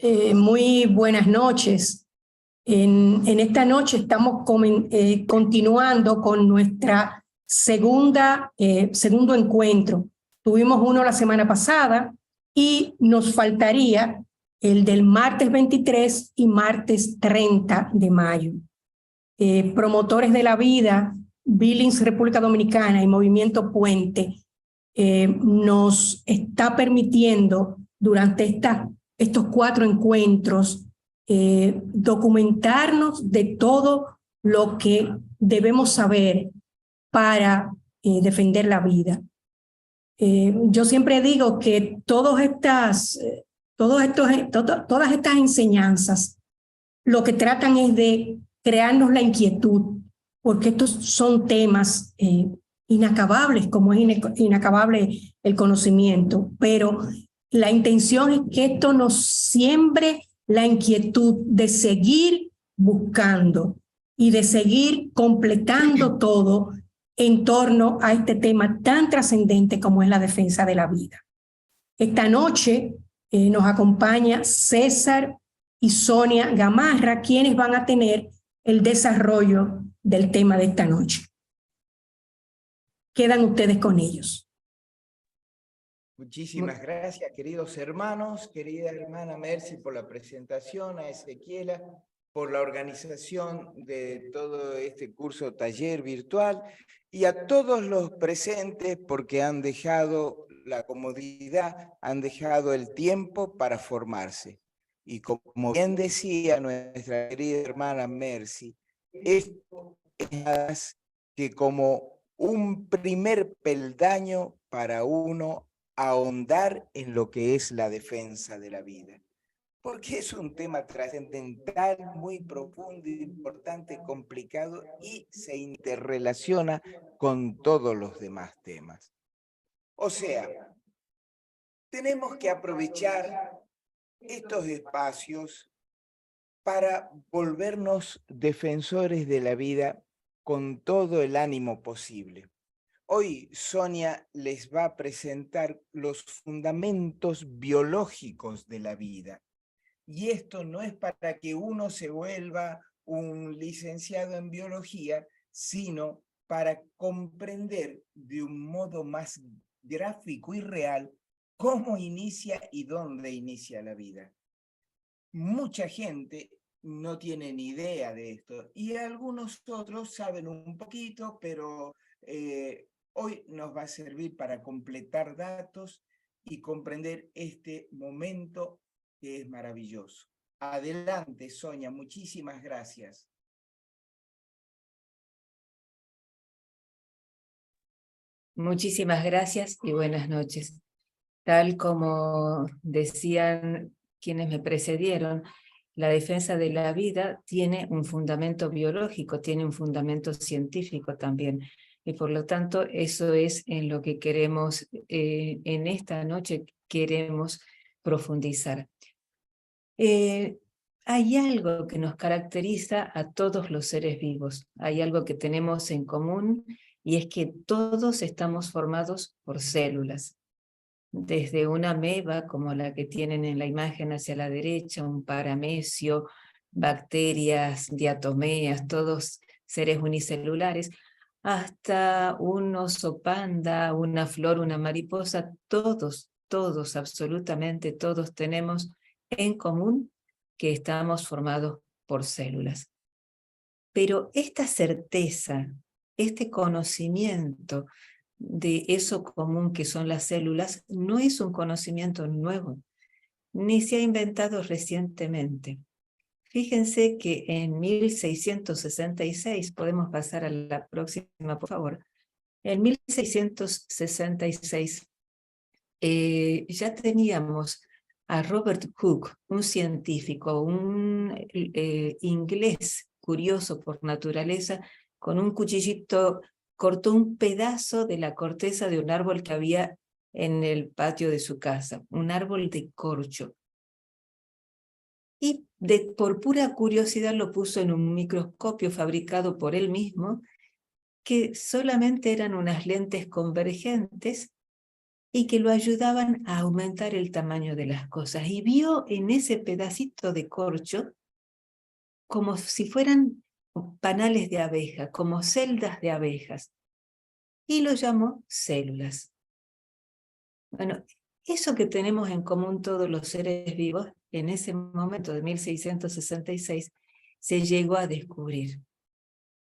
Muy buenas noches. En esta noche estamos continuando con nuestra segundo encuentro. Tuvimos uno la semana pasada y nos faltaría el del martes 23 y martes 30 de mayo. Promotores de la Vida, Billings República Dominicana y Movimiento Puente nos está permitiendo durante estos 4 encuentros documentarnos de todo lo que debemos saber para defender la vida. Yo siempre digo que todas estas enseñanzas lo que tratan es de crearnos la inquietud, porque estos son temas inacabables, como es inacabable el conocimiento, pero la intención es que esto nos siembre la inquietud de seguir buscando y de seguir completando todo en torno a este tema tan trascendente como es la defensa de la vida. Esta noche nos acompaña César y Sonia Gamarra, quienes van a tener el desarrollo del tema de esta noche. Quedan ustedes con ellos. Muchísimas gracias, queridos hermanos, querida hermana Mercy, por la presentación, a Ezequiela, por la organización de todo este curso taller virtual, y a todos los presentes porque han dejado la comodidad, han dejado el tiempo para formarse. Y como bien decía nuestra querida hermana Mercy, esto es más que como un primer peldaño para uno ahondar en lo que es la defensa de la vida. Porque es un tema trascendental, muy profundo, importante, complicado y se interrelaciona con todos los demás temas. O sea, tenemos que aprovechar estos espacios para volvernos defensores de la vida con todo el ánimo posible. Hoy Sonia les va a presentar los fundamentos biológicos de la vida. Y esto no es para que uno se vuelva un licenciado en biología, sino para comprender de un modo más gráfico y real cómo inicia y dónde inicia la vida. Mucha gente no tiene ni idea de esto y algunos otros saben un poquito, pero hoy nos va a servir para completar datos y comprender este momento que es maravilloso. Adelante, Sonia, muchísimas gracias. Muchísimas gracias y buenas noches. Tal como decían quienes me precedieron, la defensa de la vida tiene un fundamento biológico, tiene un fundamento científico también. Y por lo tanto, eso es en lo que queremos, en esta noche queremos profundizar. Hay algo que nos caracteriza a todos los seres vivos, hay algo que tenemos en común y es que todos estamos formados por células. Desde una ameba, como la que tienen en la imagen hacia la derecha, un paramesio, bacterias, diatomeas, todos seres unicelulares, hasta un oso panda, una flor, una mariposa, todos, absolutamente todos tenemos en común que estamos formados por células. Pero esta certeza, este conocimiento de eso común que son las células, no es un conocimiento nuevo, ni se ha inventado recientemente. Fíjense que en 1666, podemos pasar a la próxima, por favor. En 1666 ya teníamos a Robert Hooke, un científico, un inglés curioso por naturaleza, con un cuchillito cortó un pedazo de la corteza de un árbol que había en el patio de su casa, un árbol de corcho. Y por pura curiosidad lo puso en un microscopio fabricado por él mismo, que solamente eran unas lentes convergentes y que lo ayudaban a aumentar el tamaño de las cosas. Y vio en ese pedacito de corcho como si fueran panales de abeja, como celdas de abejas, y lo llamó células. Bueno, eso que tenemos en común todos los seres vivos, en ese momento de 1666, se llegó a descubrir.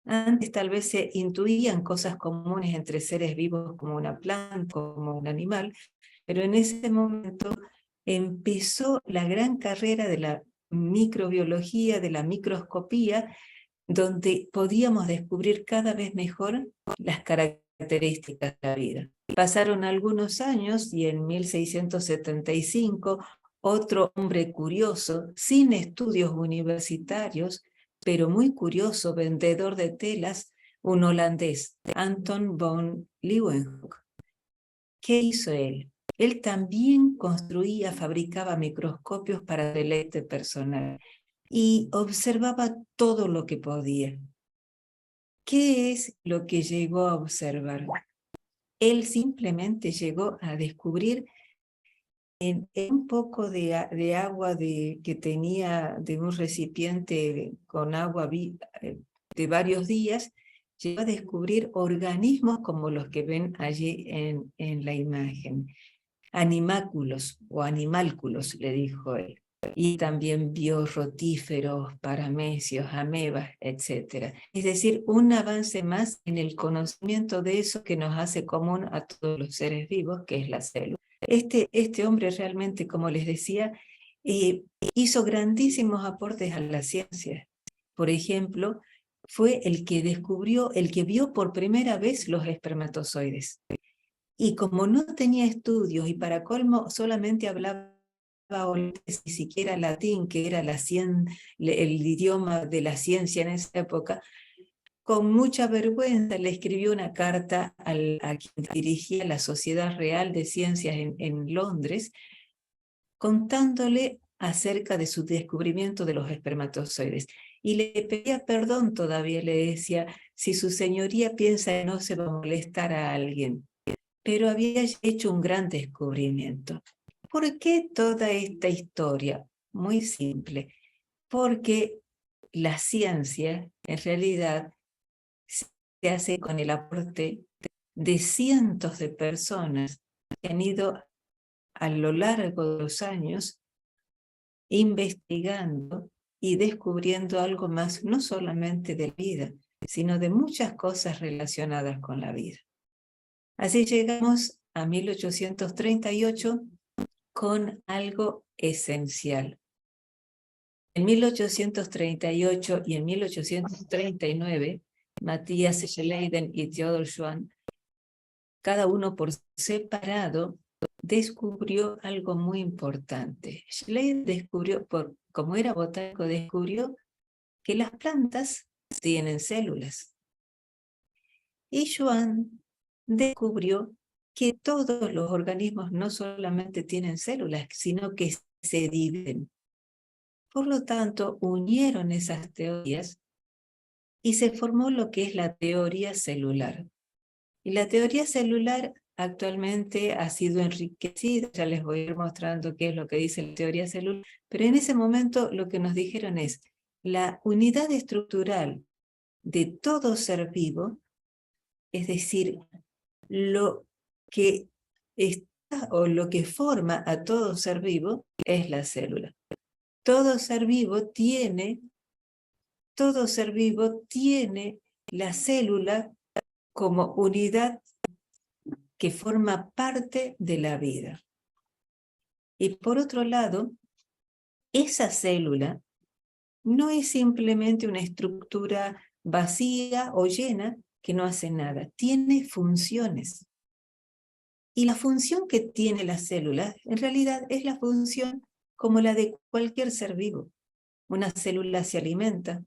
Antes tal vez se intuían cosas comunes entre seres vivos como una planta, como un animal, pero en ese momento empezó la gran carrera de la microbiología, de la microscopía, donde podíamos descubrir cada vez mejor las características de la vida. Pasaron algunos años y en 1675 otro hombre curioso, sin estudios universitarios, pero muy curioso, vendedor de telas, un holandés, Anton von Leeuwenhoek. ¿Qué hizo él? Él también construía, fabricaba microscopios para deleite personal y observaba todo lo que podía. ¿Qué es lo que llegó a observar? Él simplemente llegó a descubrir en un poco de agua que tenía de un recipiente con agua de varios días, llegó a descubrir organismos como los que ven allí en la imagen. Animáculos o animálculos, le dijo él. Y también vio rotíferos, paramecios, amebas, etc. Es decir, un avance más en el conocimiento de eso que nos hace común a todos los seres vivos, que es la célula. Este hombre realmente, como les decía, hizo grandísimos aportes a la ciencia. Por ejemplo, fue el que descubrió, el que vio por primera vez los espermatozoides. Y como no tenía estudios y para colmo solamente hablaba ni siquiera latín, que era el idioma de la ciencia en esa época, con mucha vergüenza le escribió una carta a quien dirigía la Sociedad Real de Ciencias en Londres, contándole acerca de su descubrimiento de los espermatozoides. Y le pedía perdón todavía, le decía, si su señoría piensa que no se va a molestar a alguien. Pero había hecho un gran descubrimiento. ¿Por qué toda esta historia? Muy simple. Porque la ciencia, en realidad, se hace con el aporte de cientos de personas que han ido a lo largo de los años investigando y descubriendo algo más, no solamente de la vida, sino de muchas cosas relacionadas con la vida. Así llegamos a 1838 con algo esencial. En 1838 y en 1839, Matthias Schleiden y Theodor Schwann, cada uno por separado, descubrió algo muy importante. Schleiden descubrió, como era botánico, descubrió que las plantas tienen células. Y Schwann descubrió que todos los organismos no solamente tienen células, sino que se dividen. Por lo tanto, unieron esas teorías y se formó lo que es la teoría celular. Y la teoría celular actualmente ha sido enriquecida, ya les voy a ir mostrando qué es lo que dice la teoría celular, pero en ese momento lo que nos dijeron es la unidad estructural de todo ser vivo, es decir, lo que está o lo que forma a todo ser vivo es la célula. Todo ser vivo tiene la célula como unidad que forma parte de la vida. Y por otro lado, esa célula no es simplemente una estructura vacía o llena que no hace nada, tiene funciones. Y la función que tiene la célula, en realidad, es la función como la de cualquier ser vivo. Una célula se alimenta,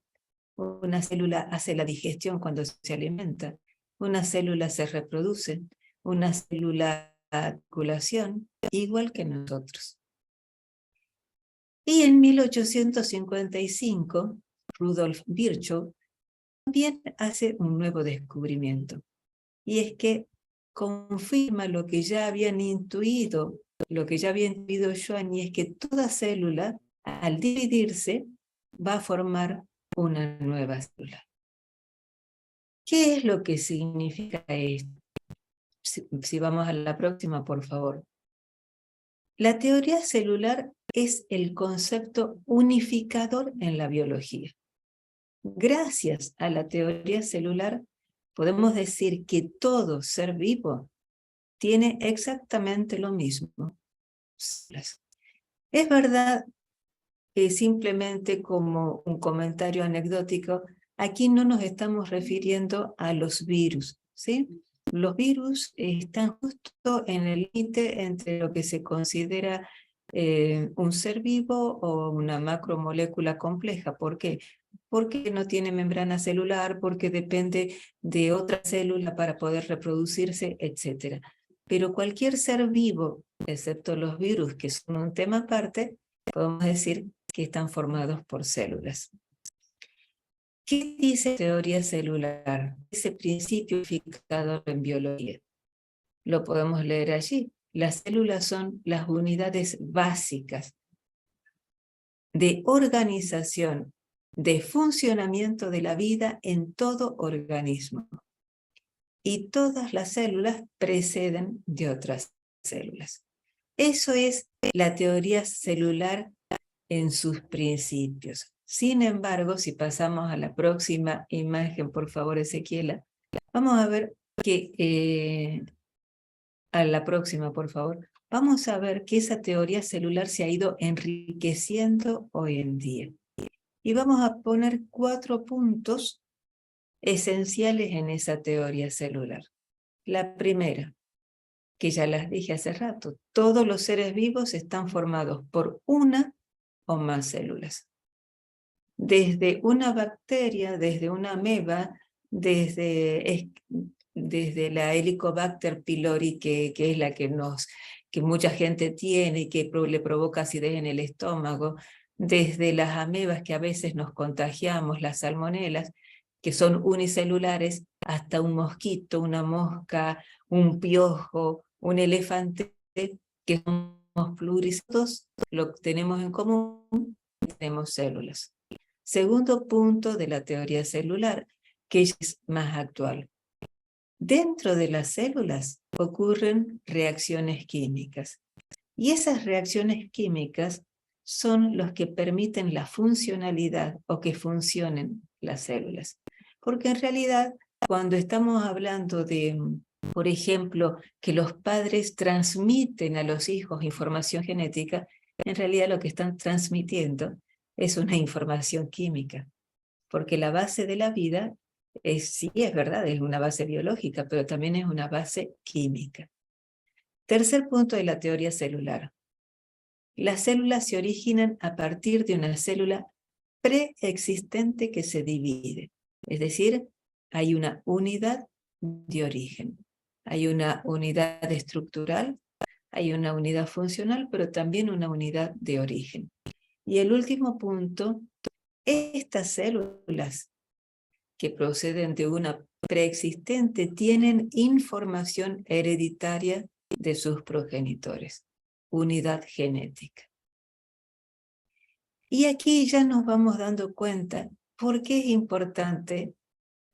una célula hace la digestión cuando se alimenta, una célula se reproduce, una célula articulación, igual que nosotros. Y en 1855, Rudolf Virchow también hace un nuevo descubrimiento. Y es que confirma lo que ya habían intuido, lo que ya había intuido Joan, y es que toda célula, al dividirse, va a formar una nueva célula. ¿Qué es lo que significa esto? Si vamos a la próxima, por favor. La teoría celular es el concepto unificador en la biología. Gracias a la teoría celular, podemos decir que todo ser vivo tiene exactamente lo mismo. Es verdad que simplemente como un comentario anecdótico, aquí no nos estamos refiriendo a los virus, ¿sí? Los virus están justo en el límite entre lo que se considera un ser vivo o una macromolécula compleja. ¿Por qué? Porque no tiene membrana celular, porque depende de otra célula para poder reproducirse, etc. Pero cualquier ser vivo, excepto los virus, que son un tema aparte, podemos decir que están formados por células. ¿Qué dice teoría celular? Ese principio unificador en biología. Lo podemos leer allí. Las células son las unidades básicas de organización, de funcionamiento de la vida en todo organismo. Y todas las células preceden de otras células. Eso es la teoría celular en sus principios. Sin embargo, si pasamos a la próxima imagen, por favor, Ezequiela, vamos a ver que, a la próxima, por favor, vamos a ver que esa teoría celular se ha ido enriqueciendo hoy en día. Y vamos a poner 4 puntos esenciales en esa teoría celular. La primera, que ya las dije hace rato, todos los seres vivos están formados por una o más células. Desde una bacteria, desde una ameba, desde la Helicobacter pylori, que es la que mucha gente tiene y que le provoca acidez en el estómago, desde las amebas que a veces nos contagiamos, las salmonelas, que son unicelulares, hasta un mosquito, una mosca, un piojo, un elefante, que somos pluricélulas, lo que tenemos en común, tenemos células. Segundo punto de la teoría celular, que es más actual. Dentro de las células ocurren reacciones químicas. Y esas reacciones químicas son los que permiten la funcionalidad o que funcionen las células. Porque en realidad, cuando estamos hablando de, por ejemplo, que los padres transmiten a los hijos información genética, en realidad lo que están transmitiendo es una información química, porque la base de la vida sí es verdad, es una base biológica, pero también es una base química. Tercer punto de la teoría celular. Las células se originan a partir de una célula preexistente que se divide. Es decir, hay una unidad de origen. Hay una unidad estructural, hay una unidad funcional, pero también una unidad de origen. Y el último punto, estas células que proceden de una preexistente tienen información hereditaria de sus progenitores, unidad genética. Y aquí ya nos vamos dando cuenta por qué es importante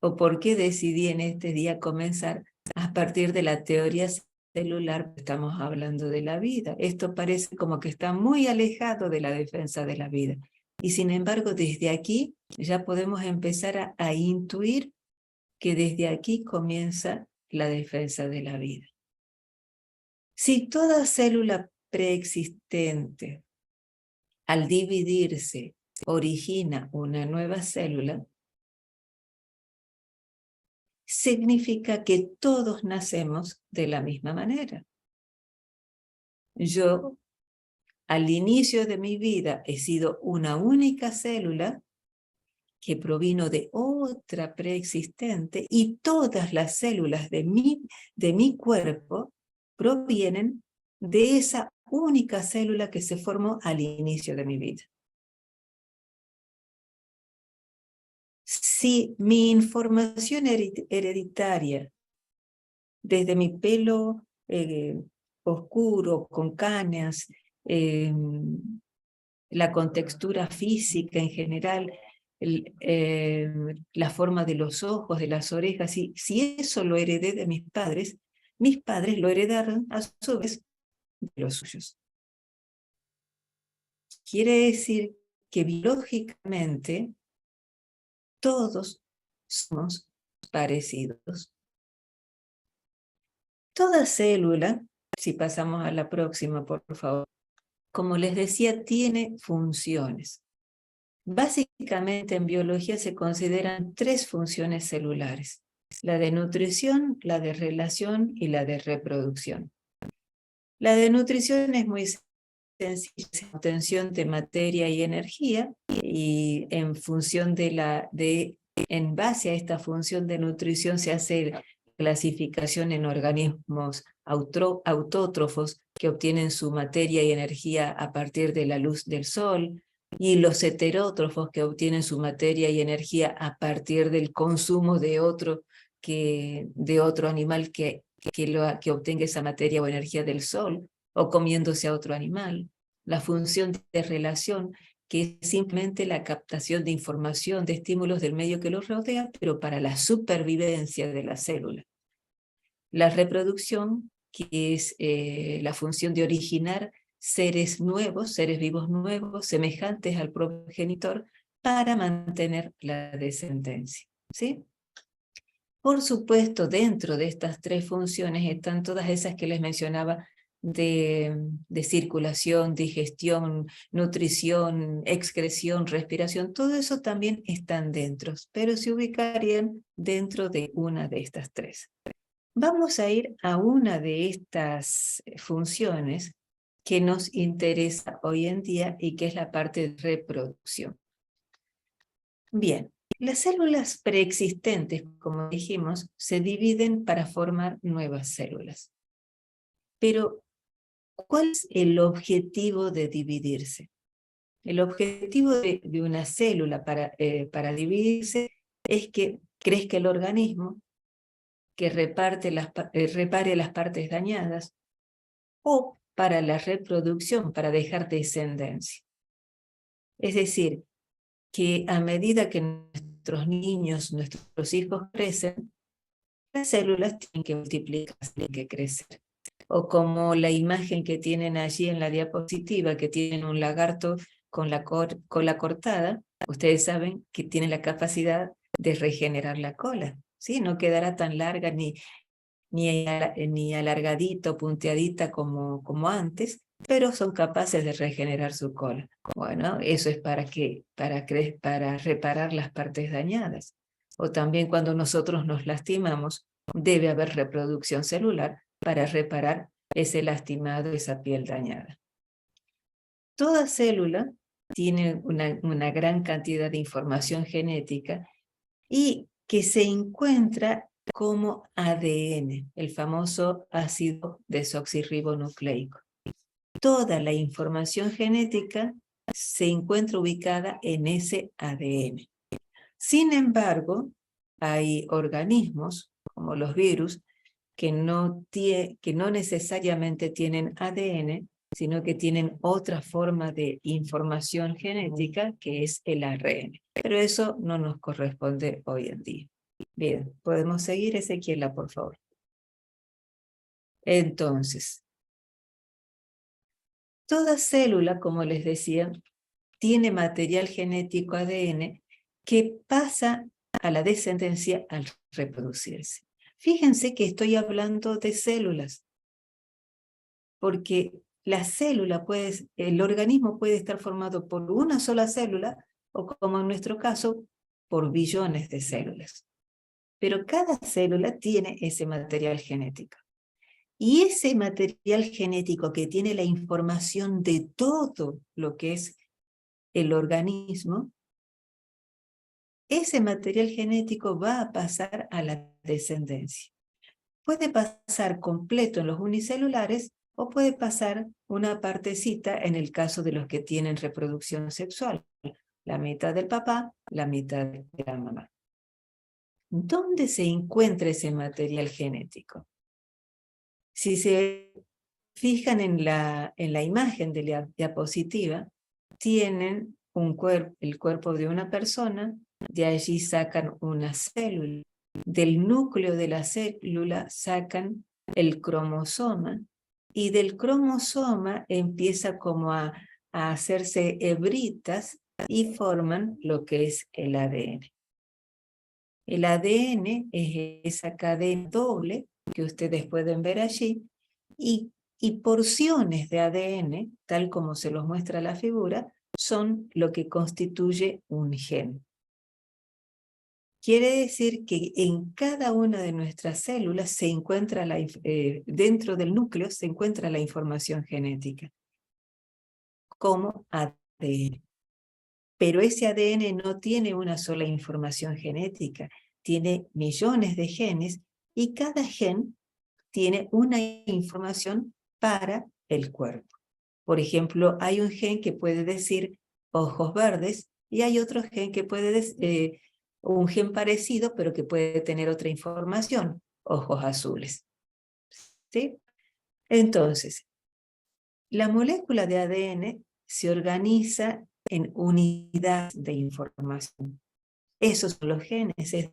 o por qué decidí en este día comenzar a partir de la teoría celular. Estamos hablando de la vida. Esto parece como que está muy alejado de la defensa de la vida. Y sin embargo, desde aquí ya podemos empezar a intuir que desde aquí comienza la defensa de la vida. Si toda célula preexistente, al dividirse, origina una nueva célula, significa que todos nacemos de la misma manera. Yo, al inicio de mi vida, he sido una única célula que provino de otra preexistente, y todas las células de mi cuerpo provienen de esa única célula que se formó al inicio de mi vida. Si mi información hereditaria desde mi pelo oscuro, con canas, la contextura física en general, la forma de los ojos, de las orejas. Y si eso lo heredé de mis padres lo heredaron a su vez de los suyos. Quiere decir que biológicamente todos somos parecidos. Toda célula, si pasamos a la próxima, por favor, como les decía, tiene funciones. Básicamente en biología se consideran 3 funciones celulares: la de nutrición, la de relación y la de reproducción. La de nutrición es muy sencilla, es obtención de materia y energía, y en función en base a esta función de nutrición se hace clasificación en organismos autótrofos que obtienen su materia y energía a partir de la luz del sol, y los heterótrofos que obtienen su materia y energía a partir del consumo de otro animal que obtenga esa materia o energía del sol, o comiéndose a otro animal. La función de relación, que es simplemente la captación de información, de estímulos del medio que los rodea, pero para la supervivencia de la célula. La reproducción, que es la función de originar seres nuevos, seres vivos nuevos, semejantes al progenitor, para mantener la descendencia, ¿sí? Por supuesto, dentro de estas 3 funciones están todas esas que les mencionaba de circulación, digestión, nutrición, excreción, respiración. Todo eso también están dentro, pero se ubicarían dentro de una de estas 3. Vamos a ir a una de estas funciones que nos interesa hoy en día y que es la parte de reproducción. Bien. Las células preexistentes, como dijimos, se dividen para formar nuevas células. Pero, ¿cuál es el objetivo de dividirse? El objetivo de una célula para dividirse es que crezca el organismo, que repare las partes dañadas, o para la reproducción, para dejar descendencia. Es decir, que a medida que nuestros niños, nuestros hijos crecen, las células tienen que multiplicarse, tienen que crecer. O como la imagen que tienen allí en la diapositiva, que tienen un lagarto con la cola cortada, ustedes saben que tiene la capacidad de regenerar la cola, ¿sí? No quedará tan larga ni alargadita o punteadita como antes, pero son capaces de regenerar su cola. Bueno, eso es para reparar las partes dañadas. O también cuando nosotros nos lastimamos, debe haber reproducción celular para reparar ese lastimado, esa piel dañada. Toda célula tiene una gran cantidad de información genética y que se encuentra como ADN, el famoso ácido desoxirribonucleico. Toda la información genética se encuentra ubicada en ese ADN. Sin embargo, hay organismos, como los virus, que no necesariamente tienen ADN, sino que tienen otra forma de información genética, que es el ARN. Pero eso no nos corresponde hoy en día. Bien, podemos seguir, Ezequiela, por favor. Entonces, toda célula, como les decía, tiene material genético ADN que pasa a la descendencia al reproducirse. Fíjense que estoy hablando de células, porque el organismo puede estar formado por una sola célula, o como en nuestro caso, por billones de células. Pero cada célula tiene ese material genético. Y ese material genético que tiene la información de todo lo que es el organismo, ese material genético va a pasar a la descendencia. Puede pasar completo en los unicelulares o puede pasar una partecita en el caso de los que tienen reproducción sexual, la mitad del papá, la mitad de la mamá. ¿Dónde se encuentra ese material genético? Si se fijan en la imagen de la diapositiva, tienen el cuerpo de una persona, de allí sacan una célula, del núcleo de la célula sacan el cromosoma, y del cromosoma empieza como a hacerse hebritas y forman lo que es el ADN. El ADN es esa cadena doble que ustedes pueden ver allí, y porciones de ADN, tal como se los muestra la figura, son lo que constituye un gen. Quiere decir que en cada una de nuestras células se encuentra dentro del núcleo se encuentra la información genética, como ADN. Pero ese ADN no tiene una sola información genética, tiene millones de genes, y cada gen tiene una información para el cuerpo. Por ejemplo, hay un gen que puede decir ojos verdes, y hay otro gen que puede decir, un gen parecido, pero que puede tener otra información, ojos azules. ¿Sí? Entonces, la molécula de ADN se organiza en unidades de información. Esos son los genes. Es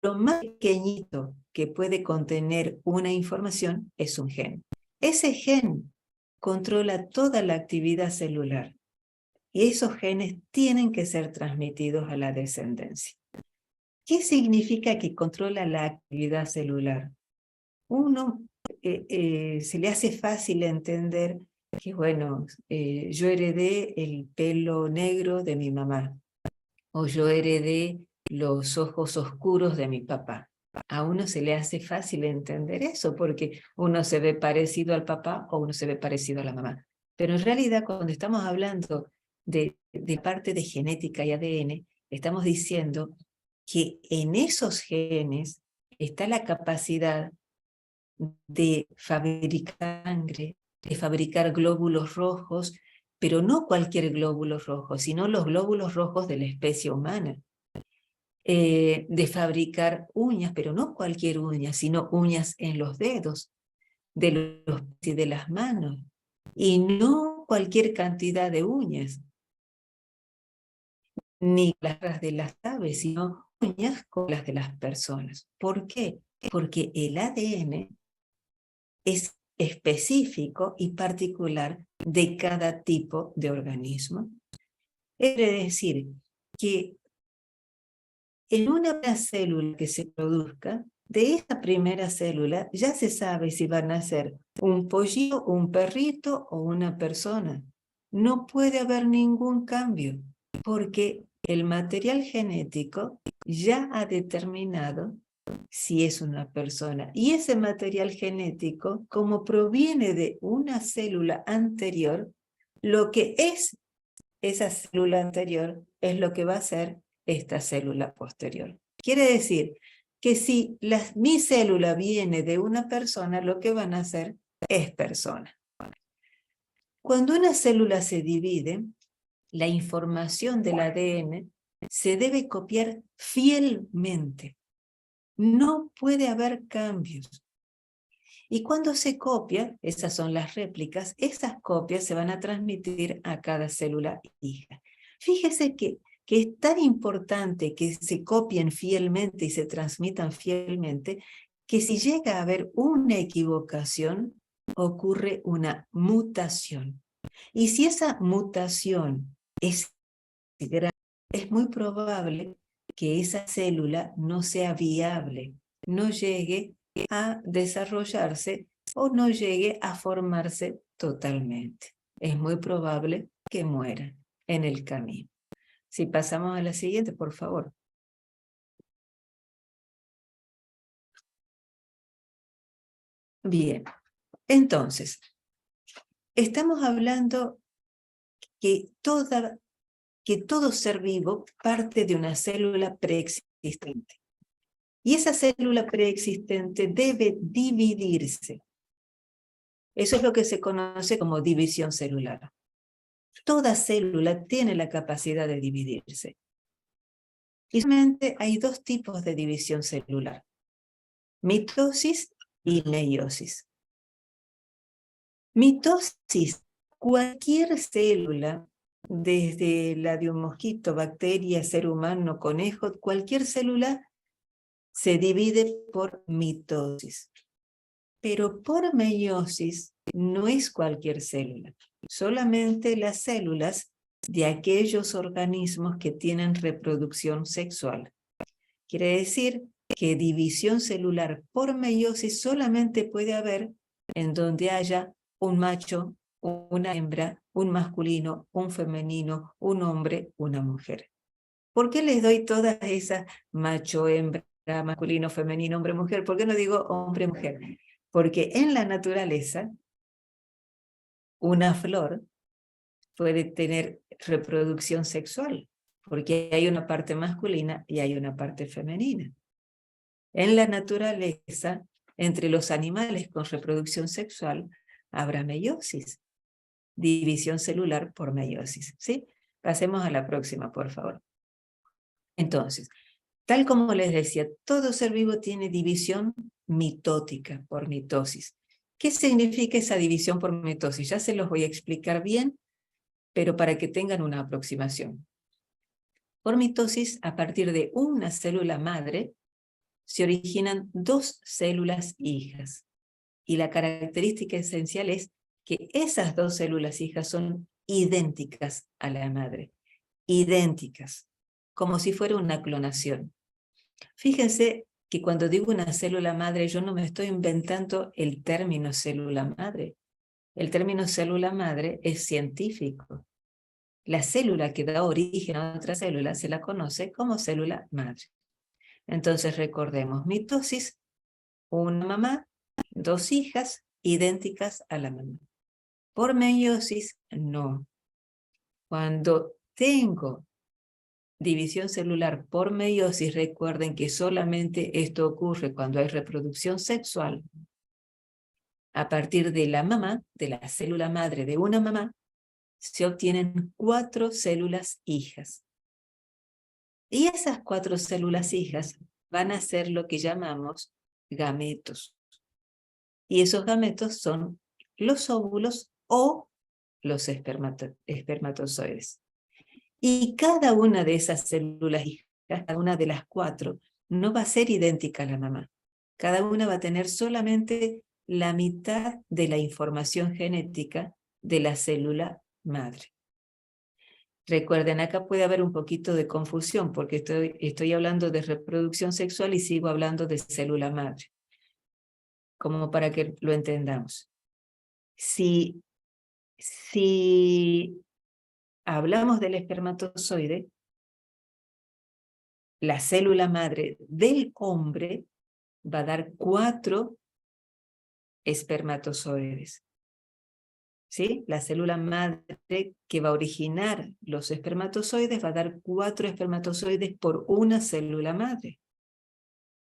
lo más pequeñito que puede contener una información es un gen. Ese gen controla toda la actividad celular, y esos genes tienen que ser transmitidos a la descendencia. ¿Qué significa que controla la actividad celular? Uno se le hace fácil entender que, bueno, yo heredé el pelo negro de mi mamá, o yo heredé los ojos oscuros de mi papá. A uno se le hace fácil entender eso, porque uno se ve parecido al papá o uno se ve parecido a la mamá. Pero en realidad, cuando estamos hablando de parte de genética y ADN, estamos diciendo que en esos genes está la capacidad de fabricar sangre, de fabricar glóbulos rojos, pero no cualquier glóbulo rojo, sino los glóbulos rojos de la especie humana. De fabricar uñas, pero no cualquier uña, sino uñas en los dedos, de los pies y de las manos, y no cualquier cantidad de uñas, ni las de las aves, sino uñas como las de las personas. ¿Por qué? Porque el ADN es específico y particular de cada tipo de organismo. Quiere decir que en una célula que se produzca, de esa primera célula ya se sabe si van a ser un pollito, un perrito o una persona. No puede haber ningún cambio, porque el material genético ya ha determinado si es una persona. Y ese material genético, como proviene de una célula anterior, lo que es esa célula anterior es lo que va a ser esta célula posterior. Quiere decir que si mi célula viene de una persona, lo que van a hacer es persona. Cuando una célula se divide, la información del ADN se debe copiar fielmente. No puede haber cambios. Y cuando se copia, esas son las réplicas, esas copias se van a transmitir a cada célula hija. Fíjese que es tan importante que se copien fielmente y se transmitan fielmente, que si llega a haber una equivocación, ocurre una mutación. Y si esa mutación es grande, es muy probable que esa célula no sea viable, no llegue a desarrollarse o no llegue a formarse totalmente. Es muy probable que muera en el camino. Si pasamos a la siguiente, por favor. Bien, entonces, estamos hablando que todo ser vivo parte de una célula preexistente. Y esa célula preexistente debe dividirse. Eso es lo que se conoce como división celular. Toda célula tiene la capacidad de dividirse. Y solamente hay dos tipos de división celular: mitosis y meiosis. Mitosis, cualquier célula, desde la de un mosquito, bacteria, ser humano, conejo, cualquier célula se divide por mitosis. Pero por meiosis no es cualquier célula, solamente las células de aquellos organismos que tienen reproducción sexual. Quiere decir que división celular por meiosis solamente puede haber en donde haya un macho, una hembra, un masculino, un femenino, un hombre, una mujer. ¿Por qué les doy todas esas macho, hembra, masculino, femenino, hombre, mujer? ¿Por qué no digo hombre, mujer? Porque en la naturaleza, una flor puede tener reproducción sexual, porque hay una parte masculina y hay una parte femenina. En la naturaleza, entre los animales con reproducción sexual, habrá meiosis, división celular por meiosis, ¿sí? Pasemos a la próxima, por favor. Entonces, tal como les decía, todo ser vivo tiene división mitótica por mitosis. ¿Qué significa esa división por mitosis? Ya se los voy a explicar bien, pero para que tengan una aproximación. Por mitosis, a partir de una célula madre, se originan dos células hijas. Y la característica esencial es que esas dos células hijas son idénticas a la madre. Idénticas, como si fuera una clonación. Fíjense que cuando digo una célula madre, yo no me estoy inventando el término célula madre. El término célula madre es científico. La célula que da origen a otra célula se la conoce como célula madre. Entonces recordemos, mitosis, una mamá, dos hijas idénticas a la mamá. Por meiosis, no. Cuando tengo división celular por meiosis, recuerden que solamente esto ocurre cuando hay reproducción sexual. A partir de la mamá, de la célula madre de una mamá, se obtienen 4 células hijas. Y esas 4 células hijas van a ser lo que llamamos gametos. Y esos gametos son los óvulos o los espermatozoides. Y cada una de esas células hijas, cada una de las 4, no va a ser idéntica a la mamá. Cada una va a tener solamente la mitad de la información genética de la célula madre. Recuerden, acá puede haber un poquito de confusión porque estoy hablando de reproducción sexual y sigo hablando de célula madre, como para que lo entendamos. Si hablamos del espermatozoide, la célula madre del hombre va a dar 4 espermatozoides. ¿Sí? La célula madre que va a originar los espermatozoides va a dar 4 espermatozoides por una célula madre.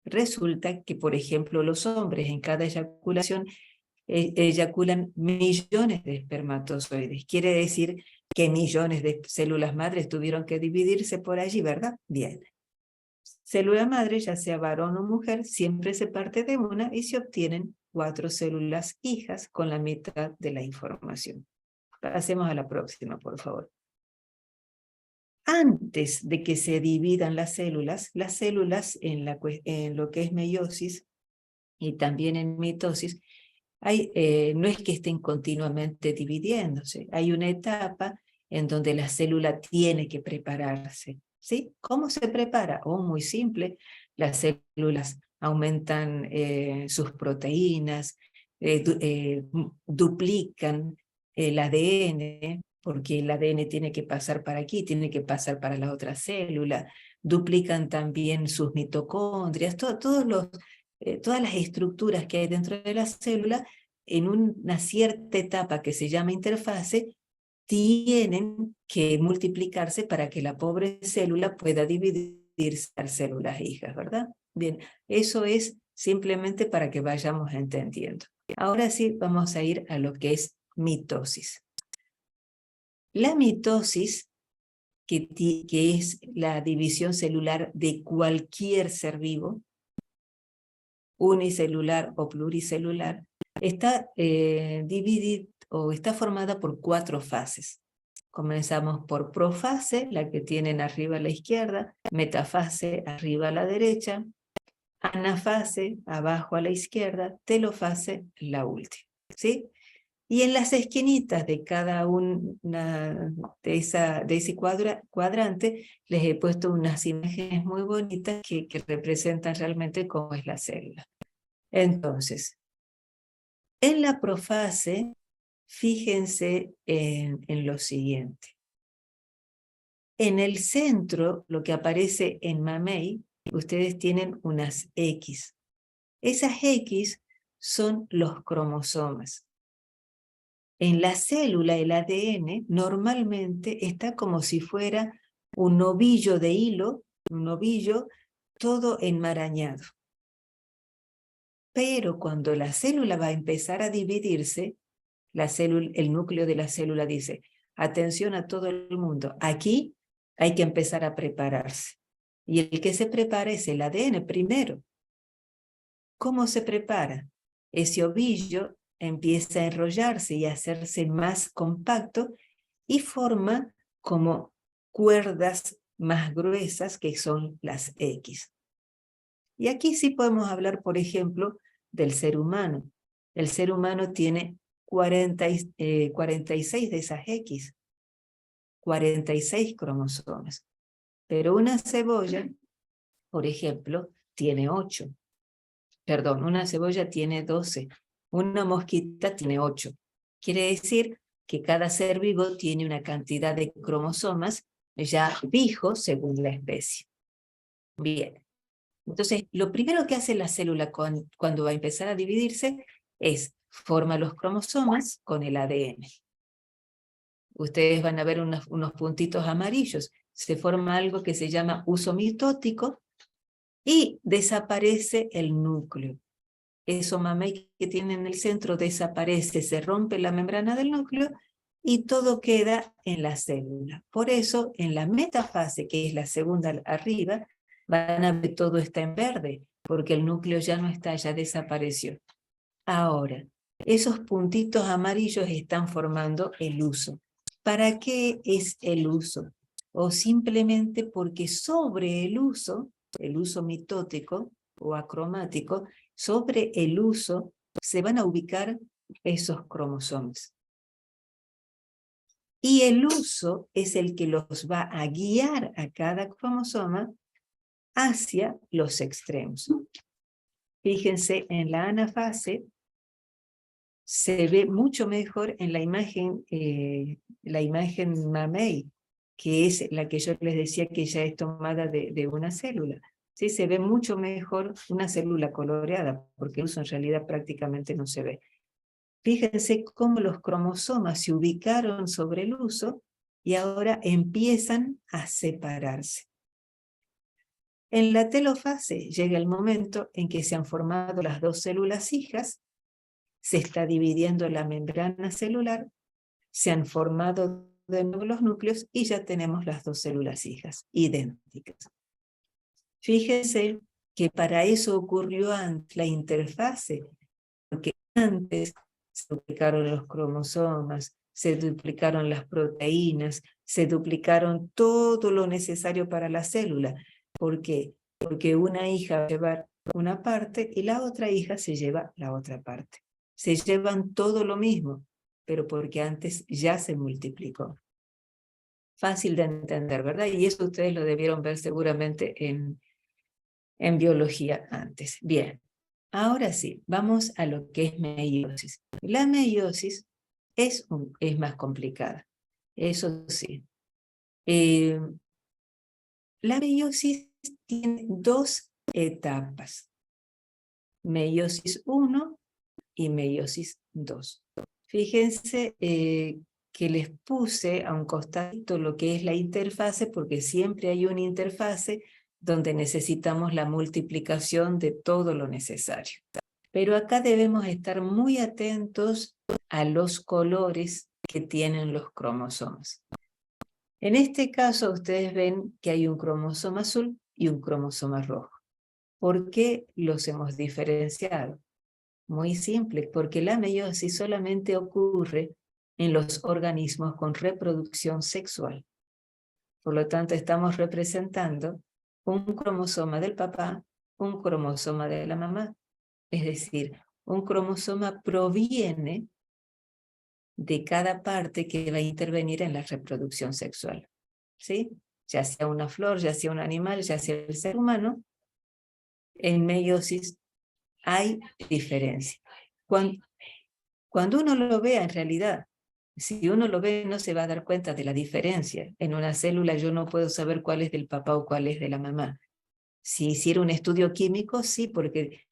Resulta que, por ejemplo, los hombres en cada eyaculación eyaculan millones de espermatozoides. Quiere decir que millones de células madres tuvieron que dividirse por allí, ¿verdad? Bien. Célula madre, ya sea varón o mujer, siempre se parte de una y se obtienen 4 células hijas con la mitad de la información. Pasemos a la próxima, por favor. Antes de que se dividan las células en lo que es meiosis y también en mitosis, no es que estén continuamente dividiéndose. Hay una etapa en donde la célula tiene que prepararse. ¿Sí? ¿Cómo se prepara? Muy simple. Las células aumentan sus proteínas, duplican el ADN, porque el ADN tiene que pasar para aquí, tiene que pasar para la otra célula, duplican también sus mitocondrias, todas las estructuras que hay dentro de la célula, en una cierta etapa que se llama interfase, tienen que multiplicarse para que la pobre célula pueda dividirse en células hijas, ¿verdad? Bien, eso es simplemente para que vayamos entendiendo. Ahora sí vamos a ir a lo que es mitosis. La mitosis, que es la división celular de cualquier ser vivo, unicelular o pluricelular, está o está formada por 4 fases. Comenzamos por profase, la que tienen arriba a la izquierda, metafase arriba a la derecha, anafase abajo a la izquierda, telofase la última, ¿sí? Y en las esquinitas de cada una de ese cuadrante les he puesto unas imágenes muy bonitas que representan realmente cómo es la célula. Entonces, en la profase, fíjense en lo siguiente. En el centro, lo que aparece en mamey, ustedes tienen unas X. Esas X son los cromosomas. En la célula, el ADN, normalmente está como si fuera un ovillo de hilo, un ovillo todo enmarañado. Pero cuando la célula va a empezar a dividirse, el núcleo de la célula dice, atención a todo el mundo, aquí hay que empezar a prepararse. Y el que se prepara es el ADN primero. ¿Cómo se prepara? Ese ovillo empieza a enrollarse y a hacerse más compacto y forma como cuerdas más gruesas que son las X. Y aquí sí podemos hablar, por ejemplo, del ser humano. El ser humano tiene 46 de esas X, 46 cromosomas. Pero una cebolla, por ejemplo, tiene 8. Perdón, una cebolla tiene 12. Una mosquita tiene 8. Quiere decir que cada ser vivo tiene una cantidad de cromosomas ya fijo según la especie. Bien. Entonces, lo primero que hace la célula cuando va a empezar a dividirse es forma los cromosomas con el ADN. Ustedes van a ver unos puntitos amarillos. Se forma algo que se llama uso mitótico y desaparece el núcleo. Eso mamey que tiene en el centro desaparece, se rompe la membrana del núcleo y todo queda en la célula. Por eso, en la metafase, que es la segunda arriba, van a ver todo está en verde, porque el núcleo ya no está, ya desapareció. Ahora, esos puntitos amarillos están formando el uso. ¿Para qué es el uso? O simplemente porque sobre el uso mitótico o acromático, sobre el uso se van a ubicar esos cromosomas. Y el uso es el que los va a guiar a cada cromosoma hacia los extremos. Fíjense, en la anafase se ve mucho mejor en la imagen mamey, que es la que yo les decía que ya es tomada de una célula. ¿Sí? Se ve mucho mejor una célula coloreada, porque el uso en realidad prácticamente no se ve. Fíjense cómo los cromosomas se ubicaron sobre el uso y ahora empiezan a separarse. En la telofase llega el momento en que se han formado las 2 células hijas, se está dividiendo la membrana celular, se han formado de nuevo los núcleos y ya tenemos las 2 células hijas idénticas. Fíjense que para eso ocurrió antes la interfase, porque antes se duplicaron los cromosomas, se duplicaron las proteínas, se duplicaron todo lo necesario para la célula. ¿Por qué? Porque una hija va a llevar una parte y la otra hija se lleva la otra parte. Se llevan todo lo mismo, pero porque antes ya se multiplicó. Fácil de entender, ¿verdad? Y eso ustedes lo debieron ver seguramente en biología antes. Bien, ahora sí, vamos a lo que es meiosis. La meiosis es más complicada, eso sí. La meiosis tiene 2 etapas, meiosis 1 y meiosis 2. Fíjense que les puse a un costadito lo que es la interfase, porque siempre hay una interfase donde necesitamos la multiplicación de todo lo necesario. Pero acá debemos estar muy atentos a los colores que tienen los cromosomas. En este caso, ustedes ven que hay un cromosoma azul y un cromosoma rojo. ¿Por qué los hemos diferenciado? Muy simple, porque la meiosis solamente ocurre en los organismos con reproducción sexual. Por lo tanto, estamos representando un cromosoma del papá, un cromosoma de la mamá. Es decir, un cromosoma proviene de cada parte que va a intervenir en la reproducción sexual. ¿Sí? Ya sea una flor, ya sea un animal, ya sea el ser humano, en meiosis hay diferencia. Cuando uno lo vea en realidad, si uno lo ve no se va a dar cuenta de la diferencia. En una célula yo no puedo saber cuál es del papá o cuál es de la mamá. Si hiciera un estudio químico, sí, porque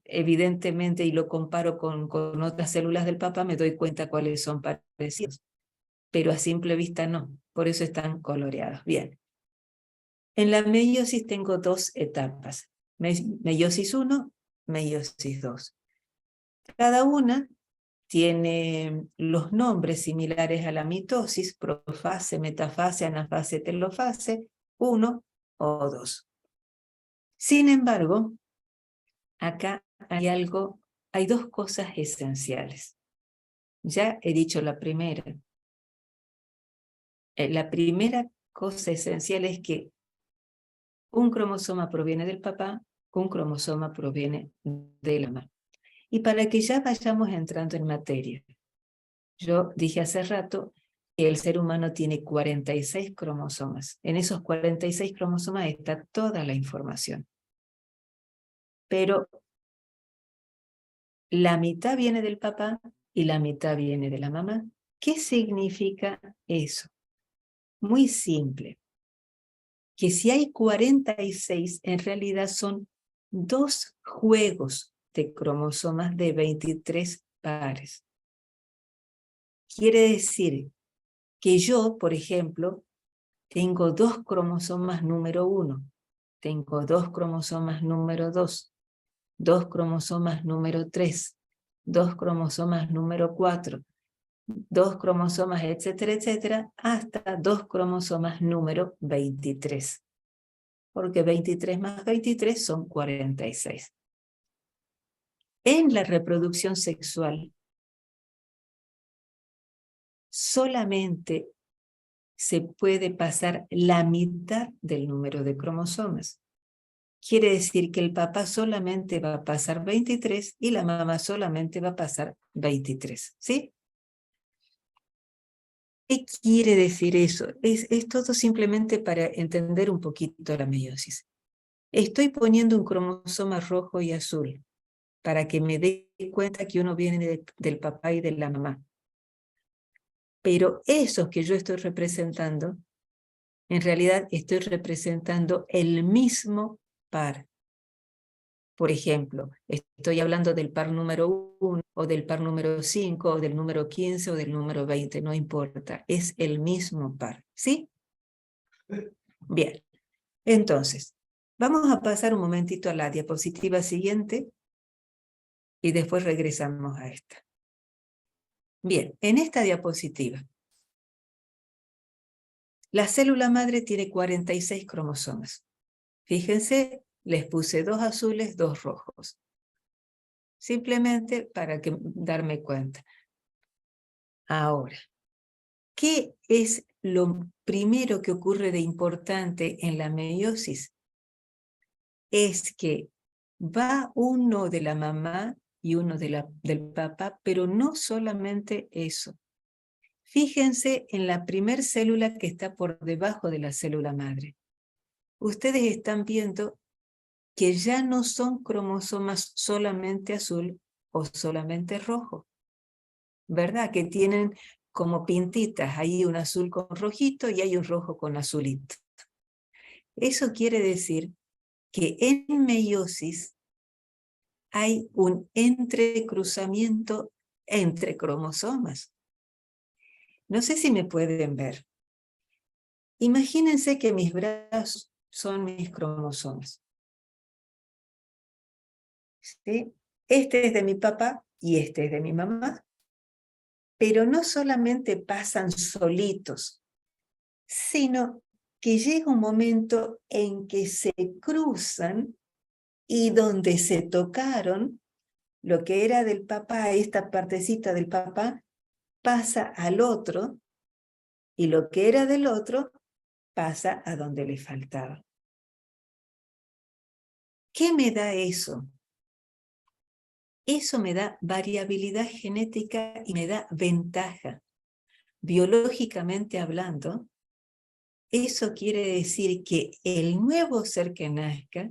evidentemente, y lo comparo con otras células del papá, me doy cuenta cuáles son parecidos. Pero a simple vista no, por eso están coloreados. Bien. En la meiosis tengo dos etapas. Meiosis 1, meiosis 2. Cada una tiene los nombres similares a la mitosis: profase, metafase, anafase, telofase, 1 o 2. Sin embargo, acá hay dos cosas esenciales. Ya he dicho la primera. La primera cosa esencial es que un cromosoma proviene del papá, un cromosoma proviene de la mamá. Y para que ya vayamos entrando en materia, yo dije hace rato que el ser humano tiene 46 cromosomas. En esos 46 cromosomas está toda la información. Pero la mitad viene del papá y la mitad viene de la mamá. ¿Qué significa eso? Muy simple. Que si hay 46, en realidad son 2 juegos de cromosomas de 23 pares. Quiere decir que yo, por ejemplo, tengo 2 cromosomas número 1, tengo 2 cromosomas número 2, 2 cromosomas número 3, 2 cromosomas número 4, 2 cromosomas, etcétera, etcétera, hasta 2 cromosomas número 23. Porque 23 más 23 son 46. En la reproducción sexual, solamente se puede pasar la mitad del número de cromosomas. Quiere decir que el papá solamente va a pasar 23 y la mamá solamente va a pasar 23. ¿Sí? ¿Qué quiere decir eso? Es todo simplemente para entender un poquito la meiosis. Estoy poniendo un cromosoma rojo y azul para que me dé cuenta que uno viene del papá y de la mamá. Pero esos que yo estoy representando, en realidad estoy representando el mismo par. Por ejemplo, estoy hablando del par número 1, o del par número 5, o del número 15, o del número 20, no importa, es el mismo par, ¿sí? Bien, entonces, vamos a pasar un momentito a la diapositiva siguiente, y después regresamos a esta. Bien, en esta diapositiva, la célula madre tiene 46 cromosomas. Fíjense, les puse 2 azules, 2 rojos. Simplemente para darme cuenta. Ahora, ¿qué es lo primero que ocurre de importante en la meiosis? Es que va uno de la mamá y uno del papá, pero no solamente eso. Fíjense en la primer célula que está por debajo de la célula madre. Ustedes están viendo que ya no son cromosomas solamente azul o solamente rojo, ¿verdad? Que tienen como pintitas, hay un azul con rojito y hay un rojo con azulito. Eso quiere decir que en meiosis hay un entrecruzamiento entre cromosomas. No sé si me pueden ver. Imagínense que mis brazos son mis cromosomas. ¿Sí? Este es de mi papá y este es de mi mamá. Pero no solamente pasan solitos, sino que llega un momento en que se cruzan y donde se tocaron, lo que era del papá, esta partecita del papá, pasa al otro, y lo que era del otro pasa a donde le faltaba. ¿Qué me da eso? Eso me da variabilidad genética y me da ventaja. Biológicamente hablando, eso quiere decir que el nuevo ser que nazca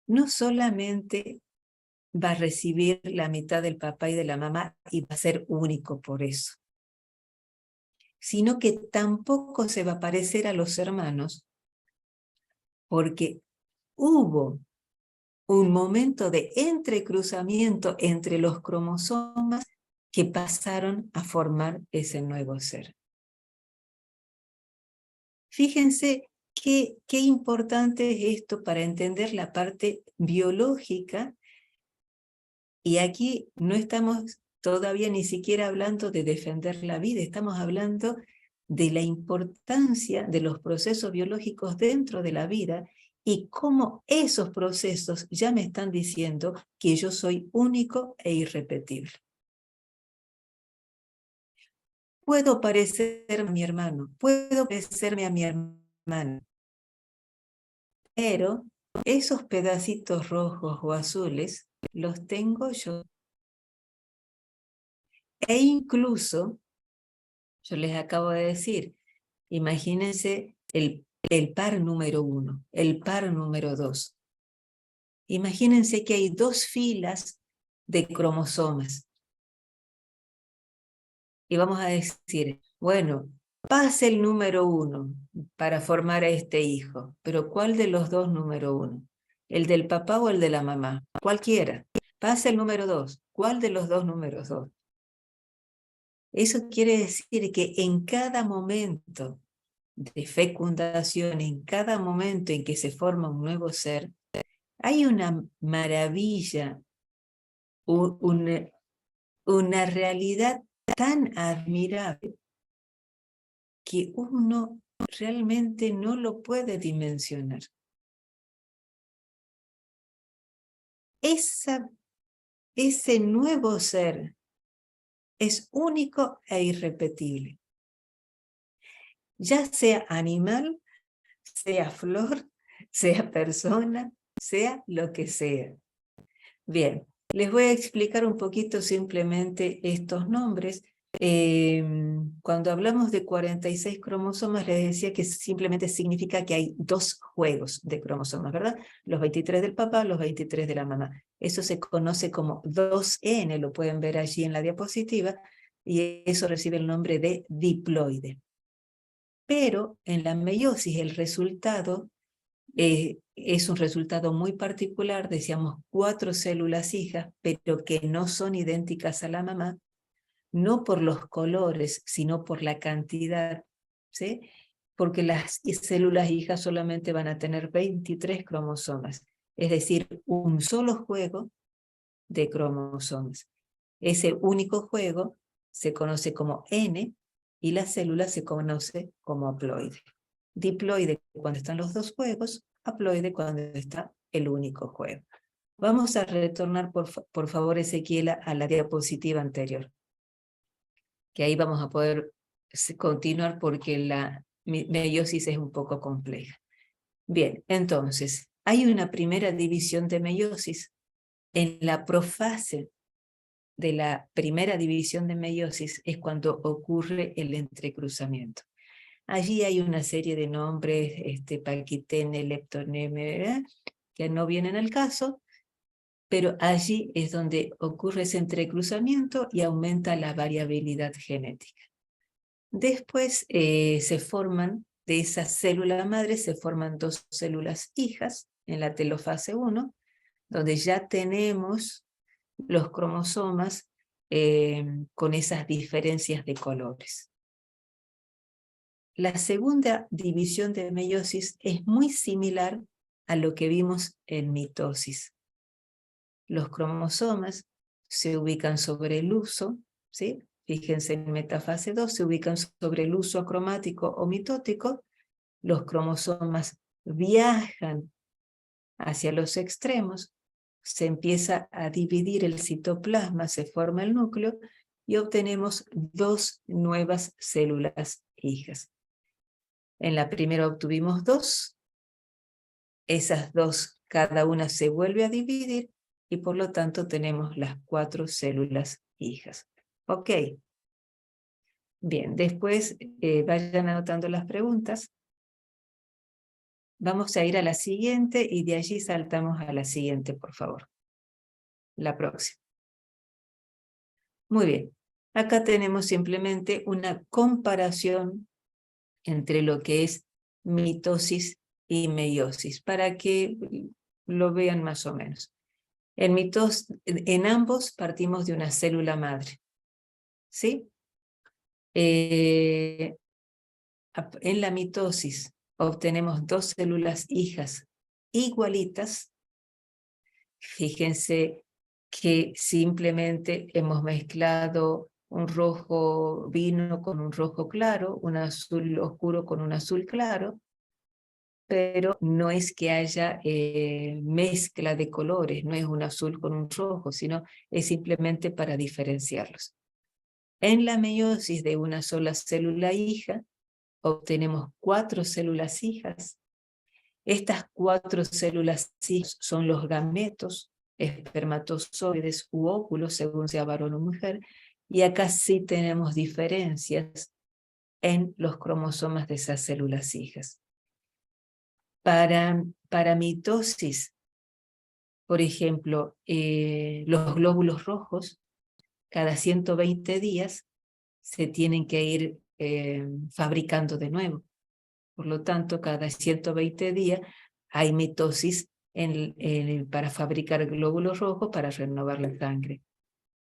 no solamente va a recibir la mitad del papá y de la mamá y va a ser único por eso, sino que tampoco se va a parecer a los hermanos, porque hubo un momento de entrecruzamiento entre los cromosomas que pasaron a formar ese nuevo ser. Fíjense qué importante es esto para entender la parte biológica, y aquí no estamos todavía ni siquiera hablando de defender la vida, estamos hablando de la importancia de los procesos biológicos dentro de la vida y cómo esos procesos ya me están diciendo que yo soy único e irrepetible. Puedo parecerme a mi hermano, puedo parecerme a mi hermana, pero esos pedacitos rojos o azules los tengo yo. E incluso, yo les acabo de decir, imagínense el par número 1, el par número 2. Imagínense que hay 2 filas de cromosomas. Y vamos a decir, bueno, pasa el número 1 para formar a este hijo, pero ¿cuál de los 2 número 1? ¿El del papá o el de la mamá? Cualquiera. Pasa el número 2. ¿Cuál de los 2 números 2? Eso quiere decir que en cada momento de fecundación, en cada momento en que se forma un nuevo ser, hay una maravilla, una realidad tan admirable que uno realmente no lo puede dimensionar. Ese nuevo ser es único e irrepetible. Ya sea animal, sea flor, sea persona, sea lo que sea. Bien, les voy a explicar un poquito simplemente estos nombres. Cuando hablamos de 46 cromosomas, les decía que simplemente significa que hay 2 juegos de cromosomas, ¿verdad? Los 23 del papá, los 23 de la mamá. Eso se conoce como 2N, lo pueden ver allí en la diapositiva, y eso recibe el nombre de diploide. Pero en la meiosis el resultado es un resultado muy particular, decíamos 4 células hijas, pero que no son idénticas a la mamá, no por los colores, sino por la cantidad, ¿sí? Porque las células hijas solamente van a tener 23 cromosomas, es decir, un solo juego de cromosomas. Ese único juego se conoce como N y la célula se conoce como haploide. Diploide cuando están los 2 juegos, haploide cuando está el único juego. Vamos a retornar, por favor, Ezequiela, a la diapositiva anterior, que ahí vamos a poder continuar porque la meiosis es un poco compleja. Bien, entonces, hay una primera división de meiosis. En la profase de la primera división de meiosis es cuando ocurre el entrecruzamiento. Allí hay una serie de nombres, Paquitene, Leptoneme, que no vienen al caso, pero allí es donde ocurre ese entrecruzamiento y aumenta la variabilidad genética. Después se forman, de esa célula madre, se forman 2 células hijas en la telofase 1, donde ya tenemos los cromosomas con esas diferencias de colores. La segunda división de meiosis es muy similar a lo que vimos en mitosis. Los cromosomas se ubican sobre el uso, ¿sí? Fíjense en metafase 2, se ubican sobre el uso acromático o mitótico. Los cromosomas viajan hacia los extremos, se empieza a dividir el citoplasma, se forma el núcleo, y obtenemos 2 nuevas células hijas. En la primera obtuvimos 2, esas 2 cada una se vuelve a dividir y por lo tanto tenemos las 4 células hijas. Ok. Bien, después vayan anotando las preguntas. Vamos a ir a la siguiente y de allí saltamos a la siguiente, por favor. La próxima. Muy bien. Acá tenemos simplemente una comparación entre lo que es mitosis y meiosis, para que lo vean más o menos. En ambos partimos de una célula madre, ¿sí? En la mitosis obtenemos 2 células hijas igualitas. Fíjense que simplemente hemos mezclado un rojo vino con un rojo claro, un azul oscuro con un azul claro, pero no es que haya mezcla de colores, no es un azul con un rojo, sino es simplemente para diferenciarlos. En la meiosis de una sola célula hija, obtenemos 4 células hijas. Estas 4 células hijas son los gametos, espermatozoides u óvulos, según sea varón o mujer, y acá sí tenemos diferencias en los cromosomas de esas células hijas. Para mitosis, por ejemplo, los glóbulos rojos, cada 120 días se tienen que ir fabricando de nuevo. Por lo tanto, cada 120 días hay mitosis para fabricar glóbulos rojos para renovar la sangre.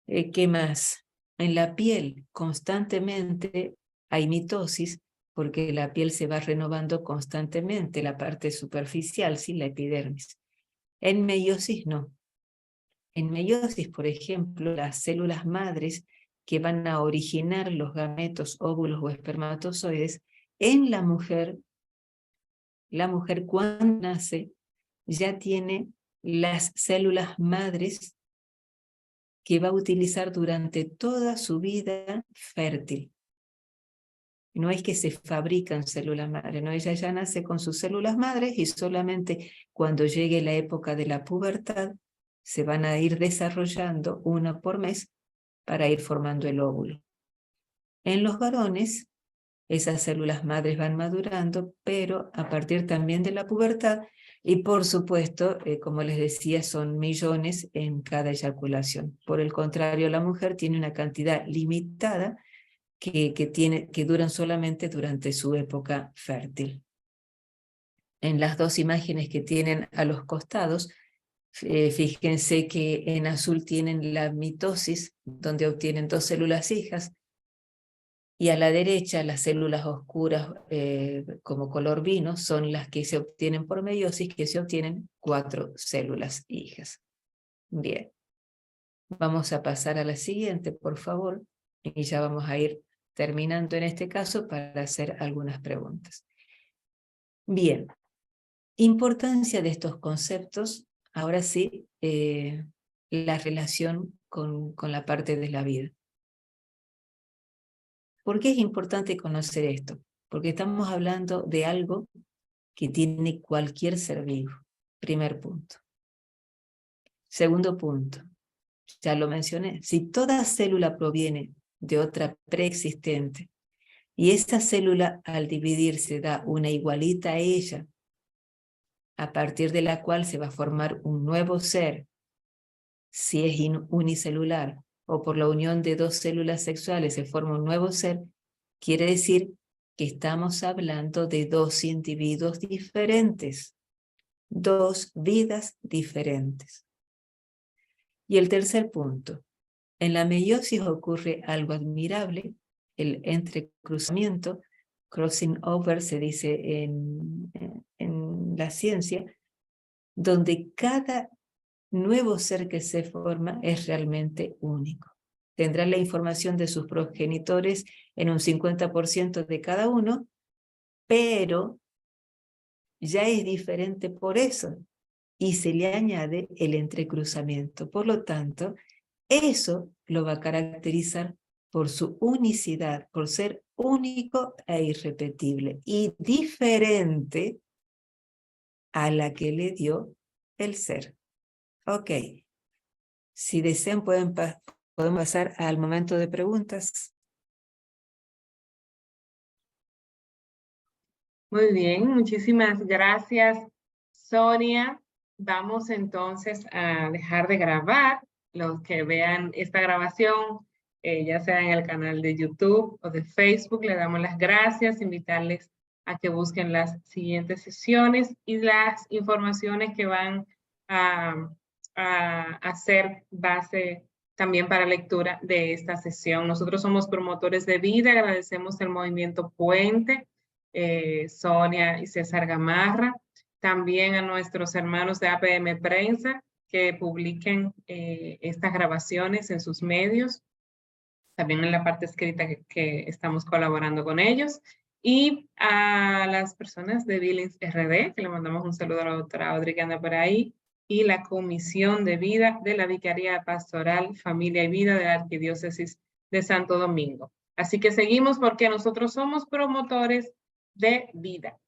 ¿Qué más? En la piel constantemente hay mitosis porque la piel se va renovando constantemente, la parte superficial, sí, la epidermis. En meiosis no. En meiosis, por ejemplo, las células madres que van a originar los gametos, óvulos o espermatozoides, en la mujer cuando nace ya tiene las células madres que va a utilizar durante toda su vida fértil. No es que se fabrican células madres, no, ella ya nace con sus células madres y solamente cuando llegue la época de la pubertad se van a ir desarrollando una por mes para ir formando el óvulo. En los varones, esas células madres van madurando, pero a partir también de la pubertad, y por supuesto, como les decía, son millones en cada eyaculación. Por el contrario, la mujer tiene una cantidad limitada que duran solamente durante su época fértil. En las 2 imágenes que tienen a los costados, fíjense que en azul tienen la mitosis, donde obtienen 2 células hijas, y a la derecha las células oscuras como color vino son las que se obtienen por meiosis, que se obtienen 4 células hijas. Bien, vamos a pasar a la siguiente, por favor, y ya vamos a ir terminando en este caso para hacer algunas preguntas. Bien, importancia de estos conceptos, ahora sí, la relación con la parte de la vida. ¿Por qué es importante conocer esto? Porque estamos hablando de algo que tiene cualquier ser vivo. Primer punto. Segundo punto, ya lo mencioné, si toda célula proviene de otra preexistente y esa célula al dividirse da una igualita a ella, a partir de la cual se va a formar un nuevo ser, si es unicelular o por la unión de 2 células sexuales se forma un nuevo ser, quiere decir que estamos hablando de 2 individuos diferentes, 2 vidas diferentes. Y el tercer punto, en la meiosis ocurre algo admirable, el entrecruzamiento, crossing over se dice en la ciencia, donde cada nuevo ser que se forma es realmente único. Tendrá la información de sus progenitores en un 50% de cada uno, pero ya es diferente por eso y se le añade el entrecruzamiento. Por lo tanto, eso lo va a caracterizar por su unicidad, por ser único e irrepetible y diferente a la que le dio el ser. Ok. Si desean, podemos pasar al momento de preguntas. Muy bien, muchísimas gracias, Sonia. Vamos entonces a dejar de grabar. Los que vean esta grabación, ya sea en el canal de YouTube o de Facebook, le damos las gracias, invitarles a que busquen las siguientes sesiones y las informaciones que van a hacer base también para lectura de esta sesión. Nosotros somos promotores de vida, agradecemos el movimiento Puente, Sonia y César Gamarra, también a nuestros hermanos de APM Prensa que publiquen estas grabaciones en sus medios, también en la parte escrita que estamos colaborando con ellos, y a las personas de Billings RD, que le mandamos un saludo a la doctora Audrey que anda por ahí, y la Comisión de Vida de la Vicaría Pastoral, Familia y Vida de la Arquidiócesis de Santo Domingo. Así que seguimos porque nosotros somos promotores de vida.